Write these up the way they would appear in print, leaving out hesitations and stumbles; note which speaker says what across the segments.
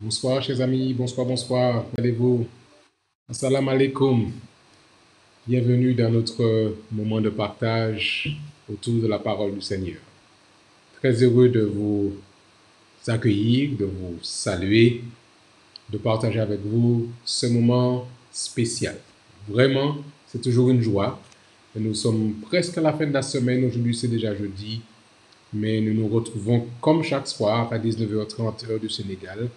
Speaker 1: Bonsoir, chers amis. Bonsoir, bonsoir. Comment allez-vous? Assalamu alaikum. Bienvenue dans notre moment de partage autour de la parole du Seigneur. Très heureux de vous accueillir, de vous saluer, de partager avec vous ce moment spécial. Vraiment, c'est toujours une joie. Nous sommes presque à la fin de la semaine. Aujourd'hui, c'est déjà jeudi. Mais nous nous retrouvons comme chaque soir à 19h30 heure du Sénégal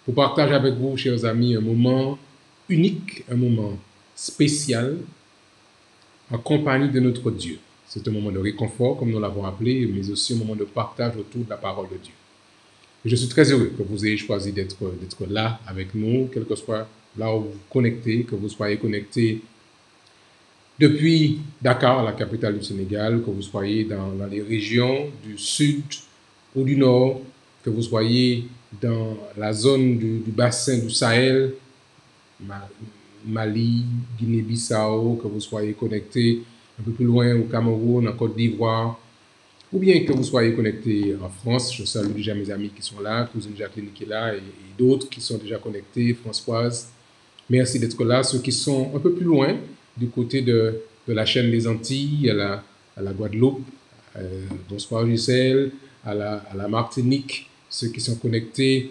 Speaker 1: pour partager avec vous, chers amis, un moment unique, un moment spécial en compagnie de notre Dieu. C'est un moment de réconfort, comme nous l'avons appelé, mais aussi un moment de partage autour de la parole de Dieu. Et je suis très heureux que vous ayez choisi d'être là avec nous, quel que soit là où vous vous connectez, que vous soyez connectés depuis Dakar, la capitale du Sénégal, que vous soyez dans les régions du sud ou du nord, que vous soyez dans la zone du bassin du Sahel, Mali, Guinée-Bissau, que vous soyez connecté un peu plus loin au Cameroun, en Côte d'Ivoire, ou bien que vous soyez connecté en France. Je salue déjà mes amis qui sont là, cousine Jacqueline qui est là et d'autres qui sont déjà connectés, Françoise. Merci d'être là. Ceux qui sont un peu plus loin, du côté de la chaîne des Antilles, à la Guadeloupe, bonsoir Gisèle, à la Martinique, ceux qui sont connectés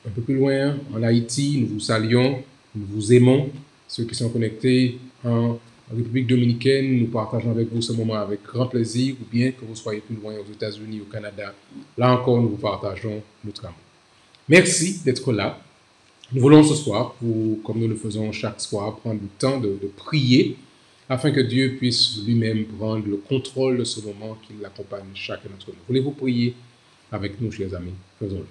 Speaker 1: un peu plus loin, en Haïti, nous vous saluons, nous vous aimons. Ceux qui sont connectés en République dominicaine, nous partageons avec vous ce moment avec grand plaisir, ou bien que vous soyez plus loin aux États-Unis, au Canada. Là encore, nous vous partageons notre amour. Merci d'être là. Nous voulons ce soir, comme nous le faisons chaque soir, prendre le temps de prier afin que Dieu puisse lui-même prendre le contrôle de ce moment, qu'il accompagne chacun d'entre nous. Voulez-vous prier avec nous, chers amis? Faisons-le.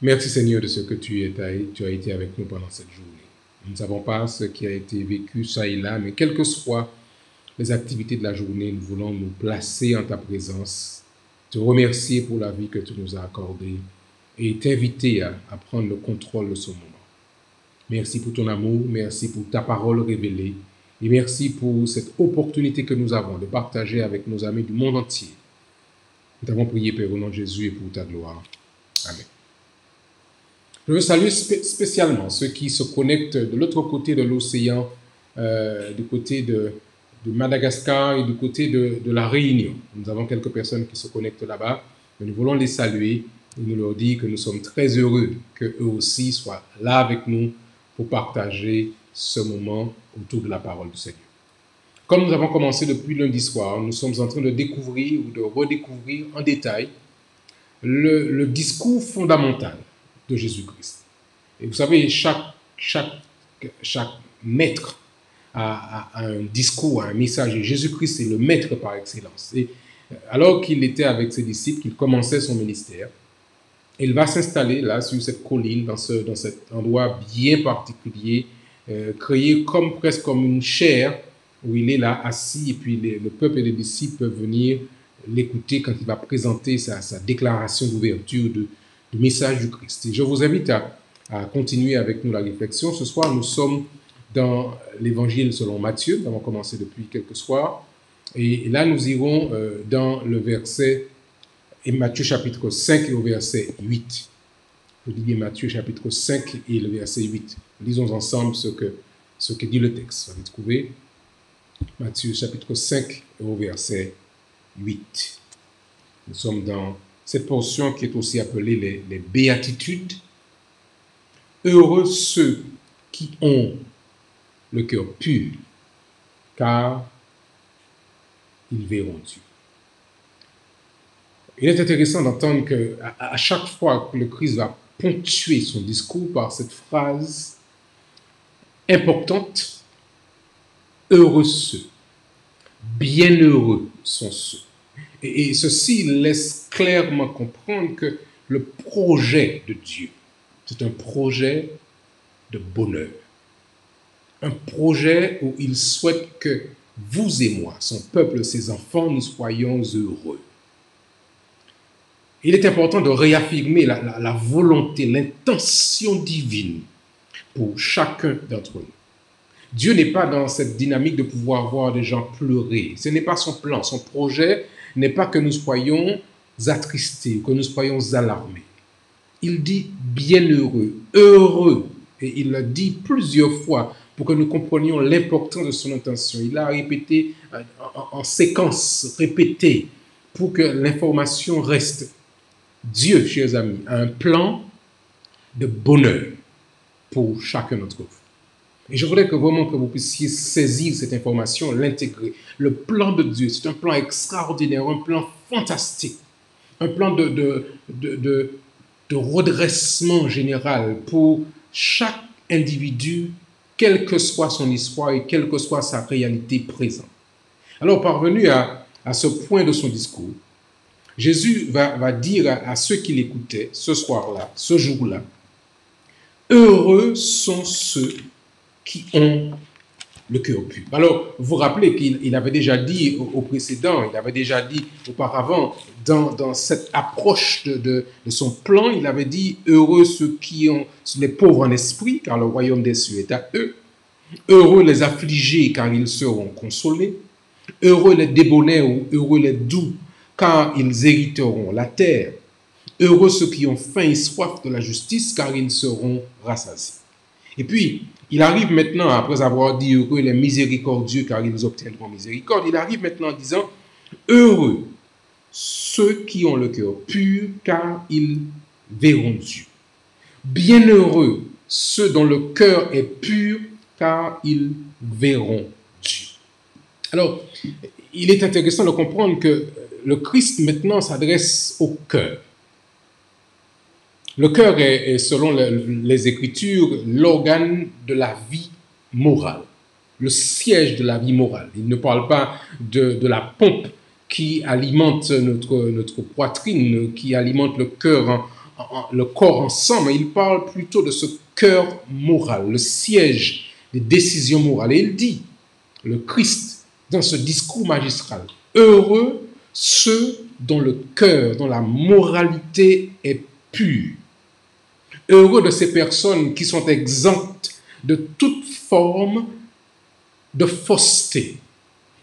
Speaker 1: Merci Seigneur de ce que tu as été avec nous pendant cette journée. Nous ne savons pas ce qui a été vécu ça et là, mais quelles que soient les activités de la journée, nous voulons nous placer en ta présence, te remercier pour la vie que tu nous as accordée et t'inviter à prendre le contrôle de ce moment. Merci pour ton amour, merci pour ta parole révélée et merci pour cette opportunité que nous avons de partager avec nos amis du monde entier. Nous t'avons prié, Père, au nom de Jésus et pour ta gloire. Amen. Je veux saluer spécialement ceux qui se connectent de l'autre côté de l'océan, du côté de Madagascar et du côté de la Réunion. Nous avons quelques personnes qui se connectent là-bas, mais nous voulons les saluer et nous leur dire que nous sommes très heureux qu'eux aussi soient là avec nous pour partager ce moment autour de la parole du Seigneur. Comme nous avons commencé depuis lundi soir, nous sommes en train de découvrir ou de redécouvrir en détail le discours fondamental de Jésus-Christ. Et vous savez, chaque maître a un discours, a un message. Et Jésus-Christ est le maître par excellence. Et alors qu'il était avec ses disciples, qu'il commençait son ministère, il va s'installer là sur cette colline, dans cet endroit bien particulier, créé presque comme une chaire, où il est là assis, et puis le peuple et les disciples peuvent venir l'écouter quand il va présenter sa déclaration d'ouverture du message du Christ. Et je vous invite à continuer avec nous la réflexion. Ce soir, nous sommes dans l'évangile selon Matthieu. Nous avons commencé depuis quelques soirs. Et là, nous irons dans le verset, et Matthieu chapitre 5 et au verset 8. Je dis bien Matthieu chapitre 5 et le verset 8. Lisons ensemble ce que dit le texte. Vous allez trouver Matthieu chapitre 5 et au verset 8. Nous sommes dans cette portion qui est aussi appelée les béatitudes. Heureux ceux qui ont le cœur pur, car ils verront Dieu. Il est intéressant d'entendre qu'à chaque fois que le Christ va ponctuer son discours par cette phrase importante, heureux ceux, bienheureux sont ceux. Et ceci laisse clairement comprendre que le projet de Dieu, c'est un projet de bonheur. Un projet où il souhaite que vous et moi, son peuple, ses enfants, nous soyons heureux. Il est important de réaffirmer la volonté, l'intention divine pour chacun d'entre nous. Dieu n'est pas dans cette dynamique de pouvoir voir des gens pleurer. Ce n'est pas son plan. Son projet n'est pas que nous soyons attristés, que nous soyons alarmés. il dit bienheureux, heureux. Et il l'a dit plusieurs fois pour que nous comprenions l'importance de son intention. Il l'a répété en séquence, répété, pour que l'information reste. Dieu, chers amis, a un plan de bonheur pour chacun d'entre vous. Et je voudrais que vraiment que vous puissiez saisir cette information, l'intégrer. Le plan de Dieu, c'est un plan extraordinaire, un plan fantastique, un plan de redressement général pour chaque individu, quelle que soit son histoire et quelle que soit sa réalité présente. Alors, parvenu à ce point de son discours, Jésus va dire à ceux qui l'écoutaient ce soir-là, ce jour-là, heureux sont ceux qui ont le cœur pur. Alors, vous vous rappelez qu'il avait déjà dit au précédent, il avait déjà dit auparavant, dans cette approche de son plan, il avait dit « Heureux ceux qui ont les pauvres en esprit, car le royaume des cieux est à eux. Heureux les affligés, car ils seront consolés. Heureux les débonnaires ou heureux les doux, car ils hériteront la terre. Heureux ceux qui ont faim et soif de la justice, car ils seront rassasiés. » Et puis, il arrive maintenant, après avoir dit heureux les miséricordieux, car ils obtiendront miséricorde, il arrive maintenant en disant heureux ceux qui ont le cœur pur, car ils verront Dieu. Bienheureux ceux dont le cœur est pur, car ils verront Dieu. Alors, il est intéressant de comprendre que le Christ maintenant s'adresse au cœur. Le cœur est, selon les Écritures, l'organe de la vie morale, le siège de la vie morale. Il ne parle pas de la pompe qui alimente notre poitrine, qui alimente le cœur, le corps ensemble. Il parle plutôt de ce cœur moral, le siège des décisions morales. Et il dit, le Christ, dans ce discours magistral, heureux ceux dont le cœur, dont la moralité est pure. Heureux de ces personnes qui sont exemptes de toute forme de fausseté,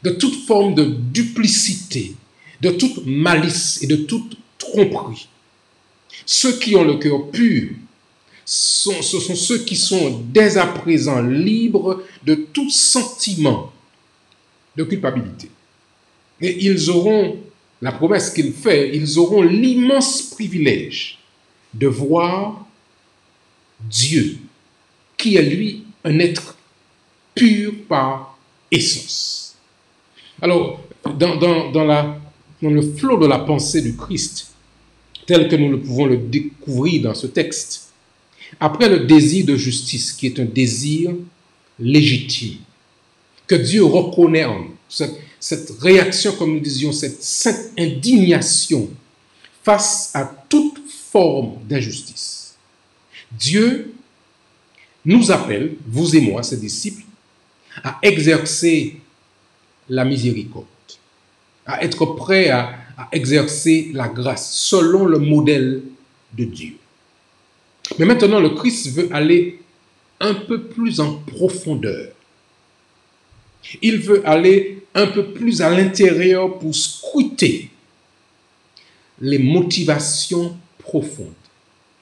Speaker 1: de toute forme de duplicité, de toute malice et de toute tromperie. Ceux qui ont le cœur pur, ce sont ceux qui sont dès à présent libres de tout sentiment de culpabilité. Et ils auront, la promesse qu'il fait, ils auront l'immense privilège de voir Dieu, qui est lui un être pur par essence. Alors, dans le flot de la pensée du Christ, tel que nous pouvons le découvrir dans ce texte, après le désir de justice, qui est un désir légitime, que Dieu reconnaît en nous, cette réaction, comme nous disions, cette sainte indignation face à toute forme d'injustice. Dieu nous appelle, vous et moi, ses disciples, à exercer la miséricorde, à être prêts à exercer la grâce selon le modèle de Dieu. Mais maintenant, le Christ veut aller un peu plus en profondeur. Il veut aller un peu plus à l'intérieur pour scruter les motivations profondes.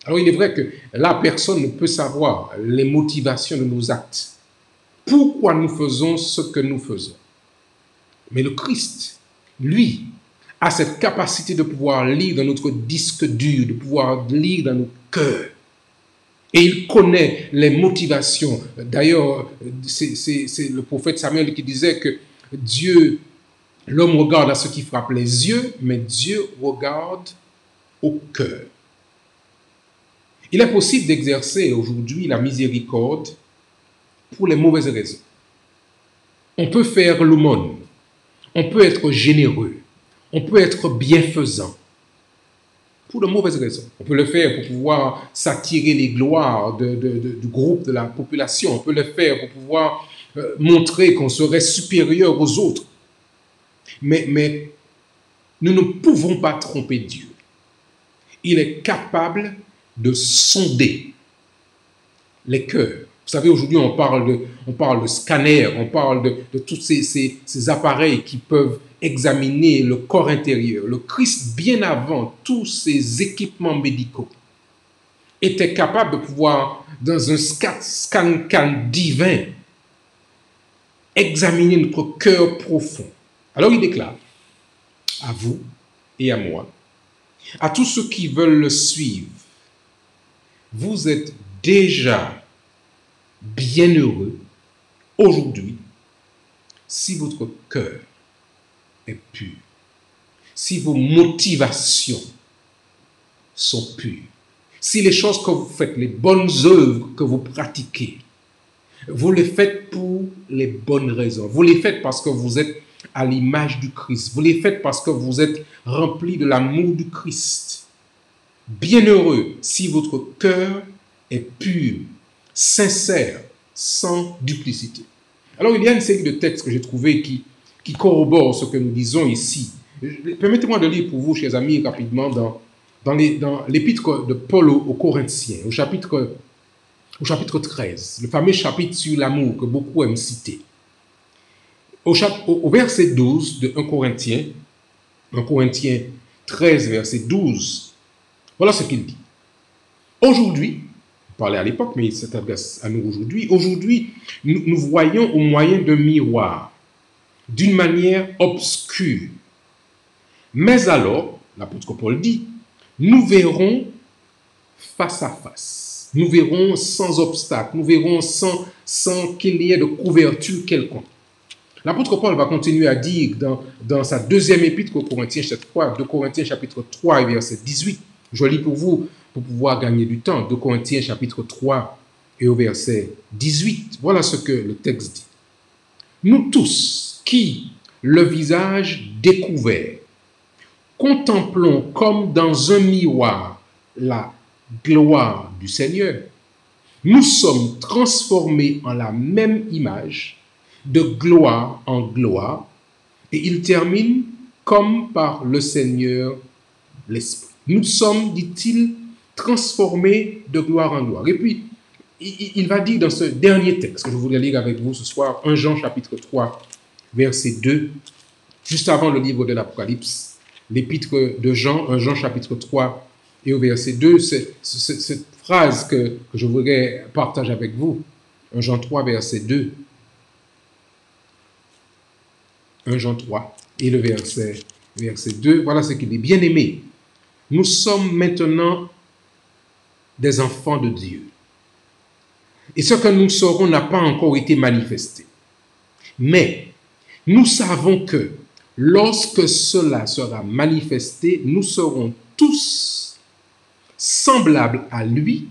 Speaker 1: Alors, il est vrai que la personne ne peut savoir les motivations de nos actes. Pourquoi nous faisons ce que nous faisons. Mais le Christ, lui, a cette capacité de pouvoir lire dans notre disque dur, de pouvoir lire dans nos cœurs. Et il connaît les motivations. D'ailleurs, c'est le prophète Samuel qui disait que Dieu, l'homme regarde à ce qui frappe les yeux, mais Dieu regarde au cœur. Il est possible d'exercer aujourd'hui la miséricorde pour les mauvaises raisons. On peut faire l'aumône, on peut être généreux, on peut être bienfaisant pour de mauvaises raisons. On peut le faire pour pouvoir s'attirer les gloires du groupe, de la population. On peut le faire pour pouvoir montrer qu'on serait supérieur aux autres. Mais nous ne pouvons pas tromper Dieu. Il est capable de sonder les cœurs. Vous savez, aujourd'hui, on parle de scanner, on parle de tous ces appareils qui peuvent examiner le corps intérieur. Le Christ, bien avant tous ces équipements médicaux, était capable de pouvoir, dans un scan divin, examiner notre cœur profond. Alors il déclare, à vous et à moi, à tous ceux qui veulent le suivre, vous êtes déjà bienheureux aujourd'hui si votre cœur est pur, si vos motivations sont pures, si les choses que vous faites, les bonnes œuvres que vous pratiquez, vous les faites pour les bonnes raisons. Vous les faites parce que vous êtes à l'image du Christ. Vous les faites parce que vous êtes rempli de l'amour du Christ. Bienheureux si votre cœur est pur, sincère, sans duplicité. Alors il y a une série de textes que j'ai trouvés qui corroborent ce que nous disons ici. Permettez-moi de lire pour vous, chers amis, rapidement dans l'épître de Paul aux Corinthiens, au chapitre 13, le fameux chapitre sur l'amour que beaucoup aiment citer. Au verset 12 de 1 Corinthiens 13, verset 12, voilà ce qu'il dit. Aujourd'hui, on parlait à l'époque, mais il s'adresse à nous aujourd'hui. Aujourd'hui, nous voyons au moyen d'un miroir, d'une manière obscure. Mais alors, l'apôtre Paul dit, nous verrons face à face. Nous verrons sans obstacle. Nous verrons sans qu'il y ait de couverture quelconque. L'apôtre Paul va continuer à dire dans sa deuxième épître aux Corinthiens, chapitre 3, verset 18. Je lis pour vous, pour pouvoir gagner du temps. 2 Corinthiens, chapitre 3, et au verset 18. Voilà ce que le texte dit. Nous tous, qui, le visage découvert, contemplons comme dans un miroir la gloire du Seigneur, nous sommes transformés en la même image, de gloire en gloire, et il termine comme par le Seigneur l'Esprit. Nous sommes, dit-il, transformés de gloire en gloire. Et puis, il va dire dans ce dernier texte que je voulais lire avec vous ce soir, 1 Jean chapitre 3, verset 2, juste avant le livre de l'Apocalypse, l'épître de Jean, 1 Jean chapitre 3, et au verset 2, cette phrase que je voudrais partager avec vous, 1 Jean 3, verset 2, 1 Jean 3, et le verset 2, voilà ce qu'il dit. Bien-aimés, nous sommes maintenant des enfants de Dieu. Et ce que nous serons n'a pas encore été manifesté. Mais nous savons que lorsque cela sera manifesté, nous serons tous semblables à lui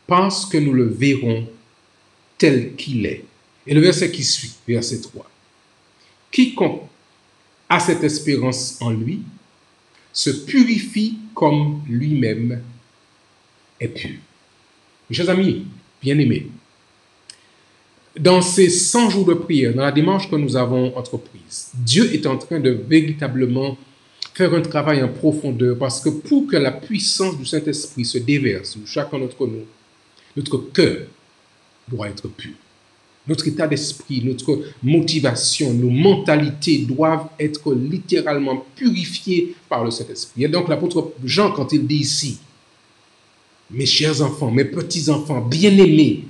Speaker 1: parce que nous le verrons tel qu'il est. Et le verset qui suit, verset 3. Quiconque a cette espérance en lui se purifie comme lui-même est pur. Mes chers amis, bien-aimés, dans ces 100 jours de prière, dans la démarche que nous avons entreprise, Dieu est en train de véritablement faire un travail en profondeur parce que pour que la puissance du Saint-Esprit se déverse sur chacun d'entre nous, notre cœur doit être pur. Notre état d'esprit, notre motivation, nos mentalités doivent être littéralement purifiées par le Saint-Esprit. Et donc l'apôtre Jean, quand il dit ici, mes chers enfants, mes petits-enfants, bien-aimés,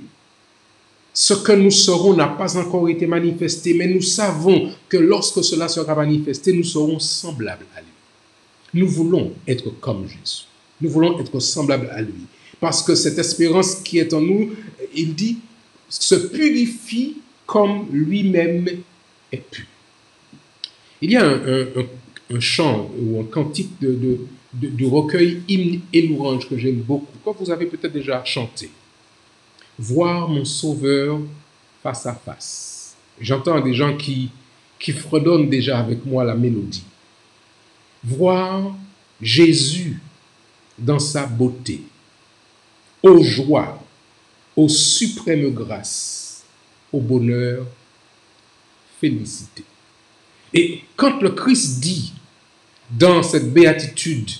Speaker 1: ce que nous serons n'a pas encore été manifesté, mais nous savons que lorsque cela sera manifesté, nous serons semblables à lui. Nous voulons être comme Jésus. Nous voulons être semblables à lui. Parce que cette espérance qui est en nous, il dit, se purifie comme lui-même est pur. Il y a un chant ou un cantique du recueil Hymne et louange que j'aime beaucoup, que vous avez peut-être déjà chanté. Voir mon Sauveur face à face. J'entends des gens qui fredonnent déjà avec moi la mélodie. Voir Jésus dans sa beauté, aux joies, aux suprêmes grâces, au bonheur, félicité. Et quand le Christ dit dans cette béatitude,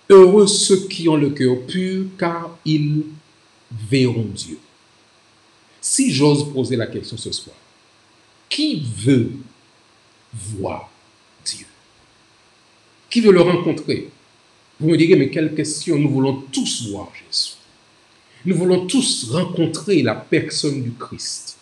Speaker 1: heureux ceux qui ont le cœur pur, car ils verront Dieu. Si j'ose poser la question ce soir, qui veut voir Dieu? Qui veut le rencontrer? Vous me direz, mais quelle question? Nous voulons tous voir Jésus. Nous voulons tous rencontrer la personne du Christ.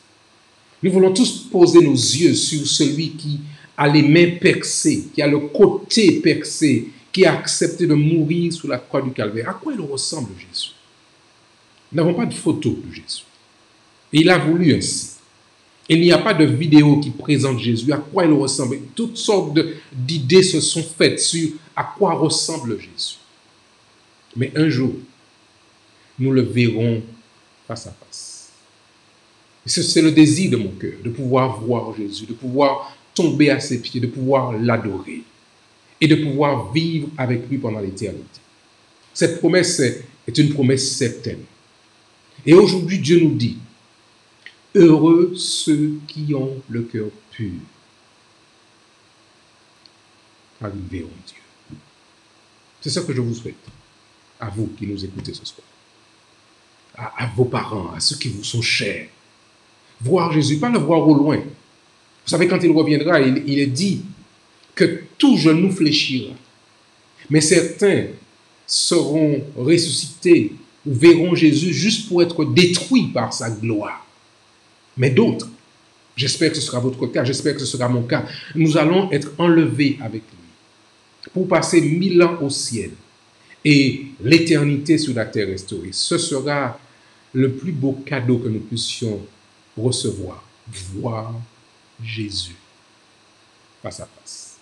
Speaker 1: Nous voulons tous poser nos yeux sur celui qui a les mains percées, qui a le côté percé, qui a accepté de mourir sur la croix du Calvaire. À quoi il ressemble, Jésus? Nous n'avons pas de photo de Jésus. Et il a voulu ainsi. Il n'y a pas de vidéo qui présente Jésus, à quoi il ressemble. Toutes sortes d'idées se sont faites sur à quoi ressemble Jésus. Mais un jour, nous le verrons face à face. C'est le désir de mon cœur, de pouvoir voir Jésus, de pouvoir tomber à ses pieds, de pouvoir l'adorer et de pouvoir vivre avec lui pendant l'éternité. Cette promesse est une promesse certaine. Et aujourd'hui, Dieu nous dit, heureux ceux qui ont le cœur pur, car ils verront Dieu. C'est ce que je vous souhaite, à vous qui nous écoutez ce soir, à vos parents, à ceux qui vous sont chers. Voir Jésus, pas le voir au loin. Vous savez, quand il reviendra, il est dit que tout genou fléchira. Mais certains seront ressuscités ou verront Jésus juste pour être détruits par sa gloire. Mais d'autres, j'espère que ce sera votre cas, j'espère que ce sera mon cas, nous allons être enlevés avec lui pour passer 1000 ans au ciel et l'éternité sur la terre restaurée. Ce sera le plus beau cadeau que nous puissions recevoir, voir Jésus face à face.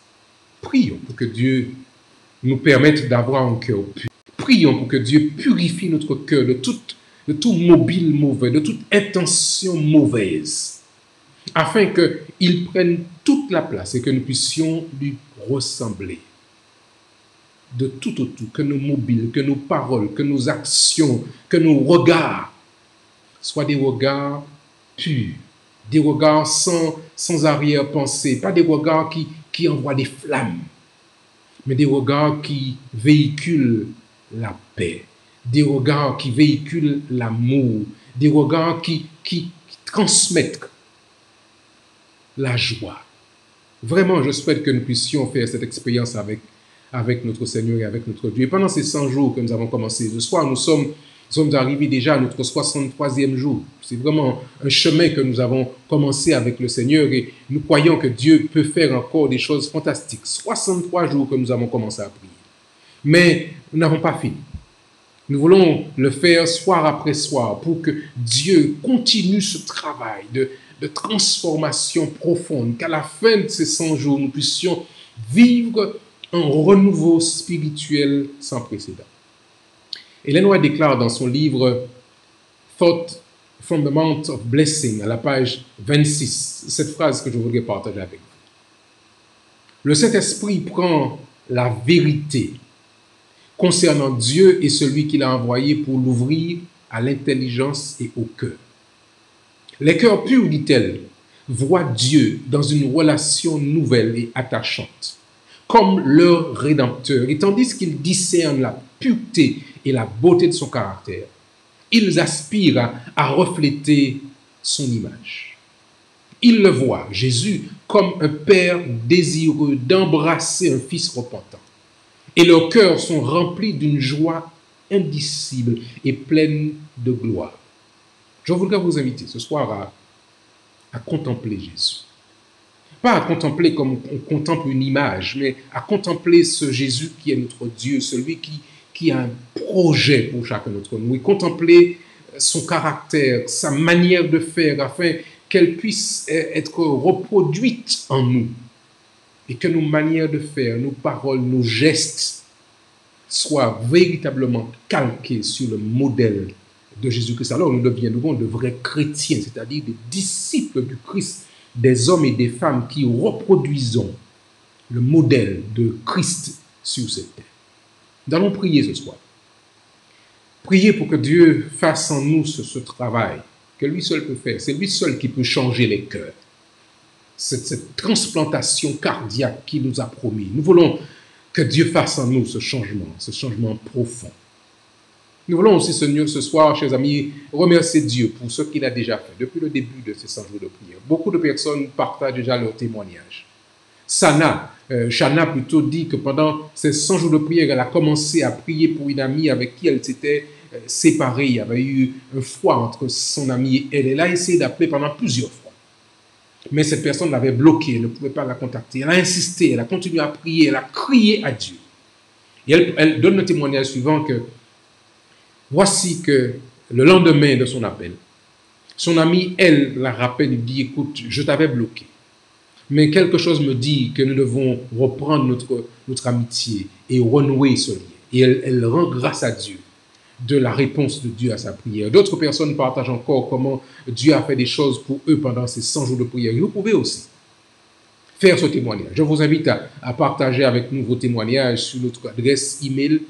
Speaker 1: Prions pour que Dieu nous permette d'avoir un cœur pur. Prions pour que Dieu purifie notre cœur de tout mobile mauvais, de toute intention mauvaise, afin qu'il prenne toute la place et que nous puissions lui ressembler. De tout au tout, que nos mobiles, que nos paroles, que nos actions, que nos regards soient des regards purs, des regards sans arrière-pensée, pas des regards qui envoient des flammes, mais des regards qui véhiculent la paix, des regards qui véhiculent l'amour, des regards qui transmettent la joie. Vraiment, je souhaite que nous puissions faire cette expérience avec notre Seigneur et avec notre Dieu. Et pendant ces 100 jours que nous avons commencé, ce soir, nous sommes arrivés déjà à notre 63e jour. C'est vraiment un chemin que nous avons commencé avec le Seigneur et nous croyons que Dieu peut faire encore des choses fantastiques. 63 jours que nous avons commencé à prier. Mais nous n'avons pas fini. Nous voulons le faire soir après soir pour que Dieu continue ce travail de transformation profonde, qu'à la fin de ces 100 jours, nous puissions vivre un renouveau spirituel sans précédent. Ellen White déclare dans son livre Thought from the Mount of Blessing, à la page 26, cette phrase que je voudrais partager avec vous. Le Saint-Esprit prend la vérité concernant Dieu et celui qu'il a envoyé pour l'ouvrir à l'intelligence et au cœur. Les cœurs purs, dit-elle, voient Dieu dans une relation nouvelle et attachante, comme leur Rédempteur, et tandis qu'ils discernent la pureté et la beauté de son caractère, ils aspirent à refléter son image. Ils le voient, Jésus, comme un père désireux d'embrasser un fils repentant. Et leurs cœurs sont remplis d'une joie indicible et pleine de gloire. Je voudrais vous inviter ce soir à contempler Jésus. Pas à contempler comme on contemple une image, mais à contempler ce Jésus qui est notre Dieu, celui qui a un projet pour chacun d'entre nous, et contempler son caractère, sa manière de faire, afin qu'elle puisse être reproduite en nous, et que nos manières de faire, nos paroles, nos gestes soient véritablement calqués sur le modèle de Jésus-Christ. Alors nous deviendrons de vrais chrétiens, c'est-à-dire des disciples du Christ, des hommes et des femmes qui reproduisons le modèle de Christ sur cette terre. Nous allons prier ce soir. Prier pour que Dieu fasse en nous ce travail que lui seul peut faire. C'est lui seul qui peut changer les cœurs. Cette transplantation cardiaque qu'il nous a promis. Nous voulons que Dieu fasse en nous ce changement profond. Nous voulons aussi, Seigneur, ce soir, chers amis, remercier Dieu pour ce qu'il a déjà fait depuis le début de ces 100 jours de prière. Beaucoup de personnes partagent déjà leur témoignage. Chana plutôt dit que pendant ces 100 jours de prière, elle a commencé à prier pour une amie avec qui elle s'était séparée. Il y avait eu un froid entre son amie et elle. Elle a essayé d'appeler pendant plusieurs fois. Mais cette personne l'avait bloquée, elle ne pouvait pas la contacter. Elle a insisté, elle a continué à prier, elle a crié à Dieu. Et elle donne le témoignage suivant que voici que le lendemain de son appel, son amie, elle, la rappelle, lui dit, écoute, je t'avais bloqué. Mais quelque chose me dit que nous devons reprendre notre amitié et renouer ce lien. Et elle rend grâce à Dieu de la réponse de Dieu à sa prière. D'autres personnes partagent encore comment Dieu a fait des choses pour eux pendant ces 100 jours de prière. Et vous pouvez aussi faire ce témoignage. Je vous invite à partager avec nous vos témoignages sur notre adresse email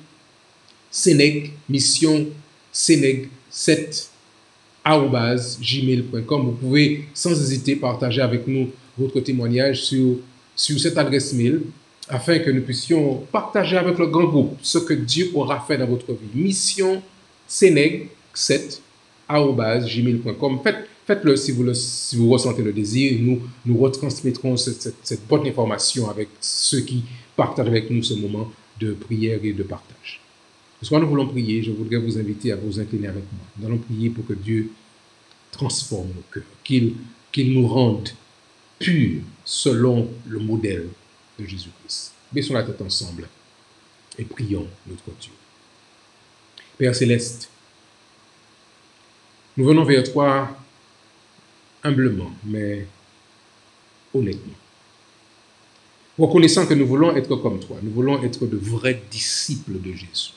Speaker 1: Seneg, mission seneg7@gmail.com. Vous pouvez sans hésiter partager avec nous votre témoignage sur cette adresse mail afin que nous puissions partager avec le grand groupe ce que Dieu aura fait dans votre vie. Mission seneg7@gmail.com. Faites-le si vous ressentez le désir. Nous retransmettrons cette bonne information avec ceux qui partagent avec nous ce moment de prière et de partage. Ce soir, nous voulons prier. Je voudrais vous inviter à vous incliner avec moi. Nous allons prier pour que Dieu transforme nos cœurs, qu'il nous rende purs selon le modèle de Jésus-Christ. Baissons la tête ensemble et prions notre Dieu. Père Céleste, nous venons vers toi humblement, mais honnêtement. Reconnaissant que nous voulons être comme toi, nous voulons être de vrais disciples de Jésus.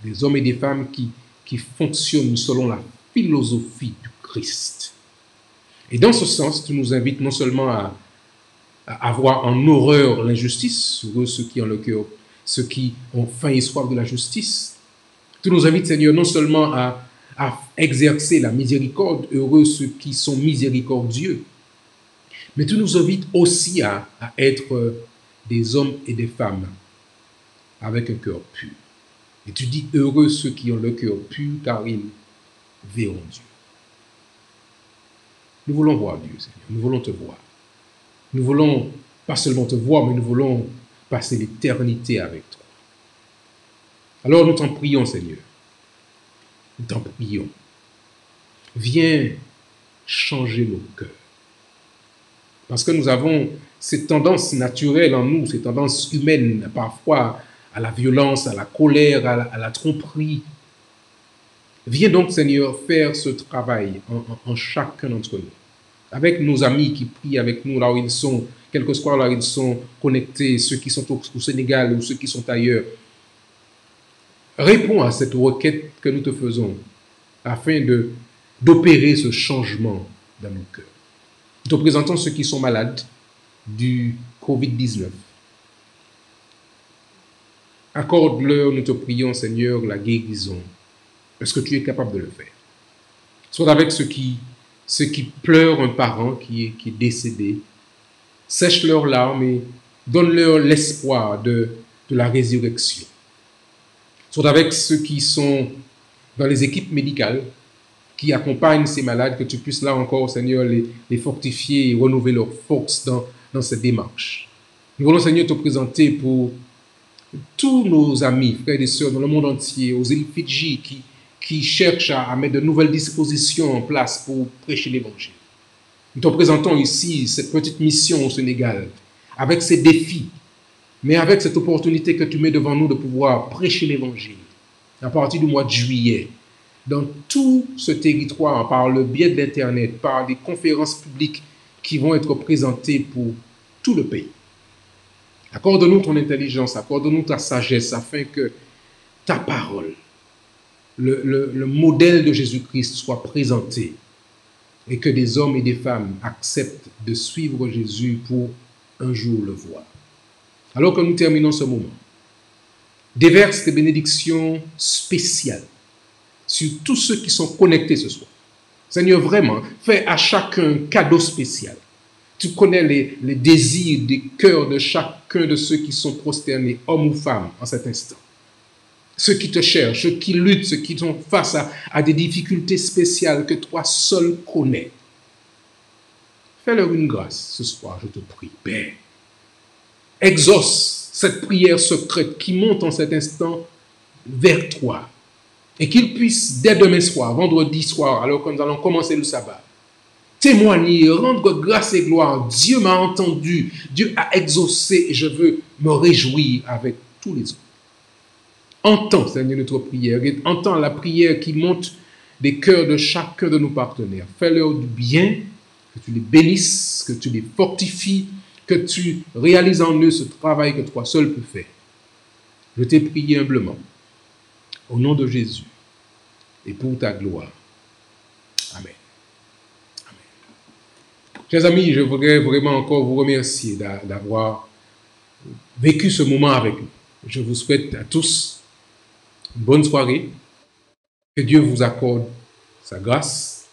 Speaker 1: Des hommes et des femmes qui fonctionnent selon la philosophie du Christ. Et dans ce sens, tu nous invites non seulement à avoir en horreur l'injustice, heureux ceux qui ont le cœur, ceux qui ont faim et soif de la justice. Tu nous invites, Seigneur, non seulement à exercer la miséricorde, heureux ceux qui sont miséricordieux, mais tu nous invites aussi à être des hommes et des femmes avec un cœur pur. Et tu dis, heureux ceux qui ont le cœur pur, car ils verront Dieu. Nous voulons voir Dieu, Seigneur. Nous voulons te voir. Nous voulons pas seulement te voir, mais nous voulons passer l'éternité avec toi. Alors nous t'en prions, Seigneur. Nous t'en prions. Viens changer nos cœurs. Parce que nous avons ces tendances naturelles en nous, ces tendances humaines, parfois à la violence, à la colère, à la tromperie. Viens donc, Seigneur, faire ce travail en chacun d'entre nous. Avec nos amis qui prient avec nous là où ils sont, quel que soit là où ils sont connectés, ceux qui sont au Sénégal ou ceux qui sont ailleurs. Réponds à cette requête que nous te faisons afin d'opérer ce changement dans nos cœurs. Nous te présentons ceux qui sont malades du Covid-19. Accorde-leur, nous te prions, Seigneur, la guérison, parce que tu es capable de le faire. Soit avec ceux qui pleurent un parent qui est décédé, sèche leurs larmes et donne-leur l'espoir de la résurrection. Soit avec ceux qui sont dans les équipes médicales, qui accompagnent ces malades, que tu puisses là encore, Seigneur, les fortifier et renouveler leur force dans cette démarche. Nous voulons, Seigneur, te présenter pour tous nos amis, frères et sœurs dans le monde entier, aux îles Fidji, qui cherchent à mettre de nouvelles dispositions en place pour prêcher l'Évangile. Nous te présentons ici cette petite mission au Sénégal, avec ses défis, mais avec cette opportunité que tu mets devant nous de pouvoir prêcher l'Évangile à partir du mois de juillet, dans tout ce territoire, par le biais de l'Internet, par des conférences publiques qui vont être présentées pour tout le pays. Accorde-nous ton intelligence, accorde-nous ta sagesse, afin que ta parole, le modèle de Jésus-Christ soit présenté et que des hommes et des femmes acceptent de suivre Jésus pour un jour le voir. Alors que nous terminons ce moment, déverse tes bénédictions spéciales sur tous ceux qui sont connectés ce soir. Seigneur, vraiment, fais à chacun un cadeau spécial. Tu connais les désirs des cœurs de chacun de ceux qui sont prosternés, hommes ou femmes, en cet instant. Ceux qui te cherchent, ceux qui luttent, ceux qui sont face à des difficultés spéciales que toi seul connais. Fais-leur une grâce ce soir, je te prie, Père. exauce cette prière secrète qui monte en cet instant vers toi. Et qu'il puisse, dès demain soir, vendredi soir, alors que nous allons commencer le sabbat, témoigner, rendre grâce et gloire. Dieu m'a entendu, Dieu a exaucé et je veux me réjouir avec tous les autres. Entends, Seigneur, notre prière et entends la prière qui monte des cœurs de chacun de nos partenaires. Fais-leur du bien, que tu les bénisses, que tu les fortifies, que tu réalises en eux ce travail que toi seul peux faire. Je t'ai prié humblement, au nom de Jésus, et pour ta gloire. Amen. Chers amis, je voudrais vraiment encore vous remercier d'avoir vécu ce moment avec nous. Je vous souhaite à tous une bonne soirée. Que Dieu vous accorde sa grâce,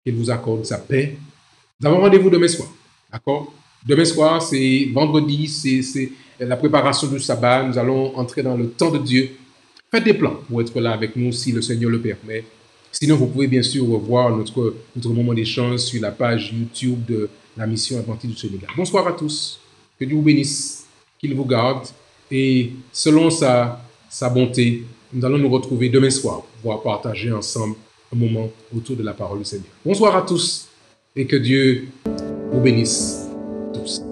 Speaker 1: qu'il vous accorde sa paix. Nous avons rendez-vous demain soir. D'accord? Demain soir, c'est vendredi, c'est la préparation du sabbat. Nous allons entrer dans le temps de Dieu. Faites des plans pour être là avec nous si le Seigneur le permet. Sinon, vous pouvez bien sûr revoir notre moment d'échange sur la page YouTube de la mission Adventiste du Sénégal. Bonsoir à tous. Que Dieu vous bénisse, qu'il vous garde. Et selon sa bonté, nous allons nous retrouver demain soir pour pouvoir partager ensemble un moment autour de la parole du Seigneur. Bonsoir à tous et que Dieu vous bénisse tous.